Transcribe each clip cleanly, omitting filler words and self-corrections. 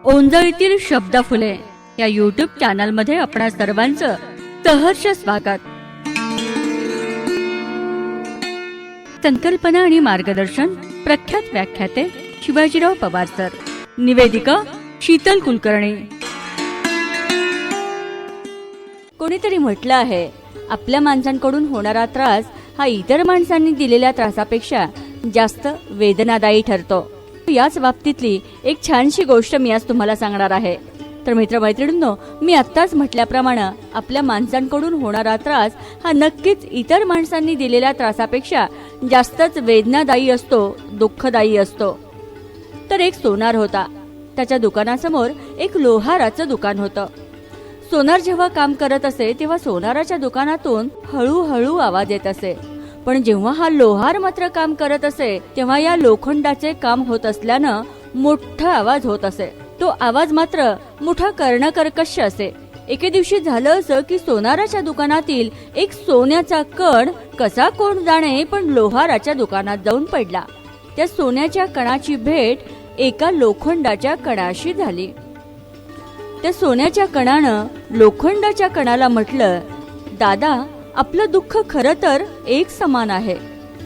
ओंजळीतील शब्द फुले या यूट्यूब चॅनलमध्ये आपणा सर्वांचं सहर्ष स्वागत। संकल्पना आणि मार्गदर्शन प्रख्यात व्याख्याते शिवाजीराव पवार सर, निवेदिका शीतल कुलकर्णी। कोणीतरी म्हटलं आहे, आपल्या माणसांकडून होणारा त्रास हा इतर माणसांनी दिलेल्या त्रासापेक्षा जास्त वेदनादायी ठरतो। याच बाबतीतली एक छानशी गोष्ट मी आज तुम्हाला सांगणार आहे। तर मित्रमैत्रिणींनो, मी आत्ताच म्हटल्याप्रमाणे आपल्या माणसांकडून होणारा त्रास हा नक्कीच इतर माणसांनी दिलेल्या त्रासापेक्षा जास्तच वेदनादायी असतो, दुःखदायी असतो। तर एक सोनार होता, त्याच्या दुकानासमोर एक लोहाराचं दुकान होतं। सोनार जेव्हा काम करत असे तेव्हा सोनाराच्या दुकानातून हळूहळू आवाज येत असे, पण जेव्हा हा लोहार मात्र काम करत असे तेव्हा या लोखंडाचे काम होत असल्यानं मोठा आवाज होत असे। तो आवाज मात्र मोठा कर्णकर्कश असे। एके दिवशी झालं असं की सोनाराच्या दुकानातील एक सोन्याचा कण कसा कोण जाणे पण लोहाराच्या दुकानात जाऊन पडला। त्या सोन्याच्या कणाची भेट एका लोखंडाच्या कणाशी झाली। त्या सोन्याच्या कणानं लोखंडाच्या कणाला म्हटलं, दादा, आपलं दुःख खरं तर एक समान आहे।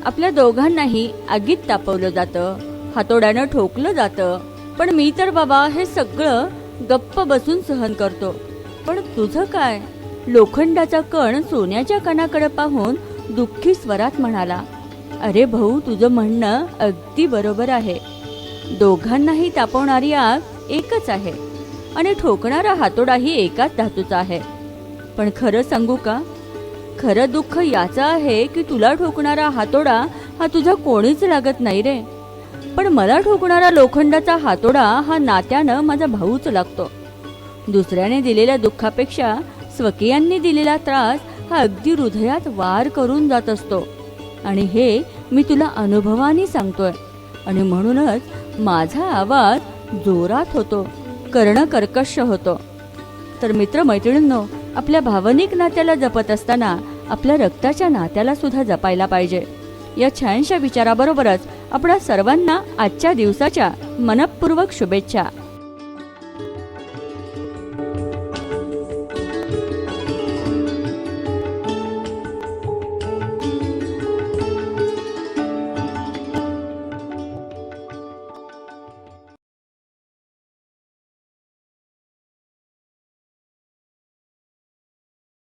आपल्या दोघांनाही आगीत तापवलं जातं, हातोड्यानं ठोकलं जातं, पण मी तर बाबा हे सगळं गप्प बसून सहन करतो। पण तुझं काय? लोखंडाचा कण सोन्याच्या कणाकडे पाहून दुःखी स्वरात म्हणाला, अरे भाऊ, तुझं म्हणणं अगदी बरोबर आहे। दोघांनाही तापवणारी आग एकच आहे आणि ठोकणारा हातोडाही एकाच धातूचा आहे। पण खरं सांगू का, खरं दुःख याचं आहे की तुला ठोकणारा हातोडा हा तुझा कोणीच लागत नाही रे, पण मला ठोकणारा लोखंडाचा हातोडा हा नात्यानं माझा भाऊच लागतो। दुसऱ्याने दिलेल्या दुःखापेक्षा स्वकीयांनी दिलेला त्रास हा अगदी हृदयात वार करून जात असतो, आणि हे मी तुला अनुभवाने सांगतोय। आणि म्हणूनच माझा आवाज जोरात होतो, कर्णकर्कश होतो। तर मित्रमैत्रिणींनो, आपल्या भावनिक नात्याला जपत असताना आपल्या रक्ताच्या नात्याला सुद्धा जपायला पाहिजे। या छानशा विचाराबरोबरच आपणा सर्वांना आजच्या दिवसाच्या मनपूर्वक शुभेच्छा।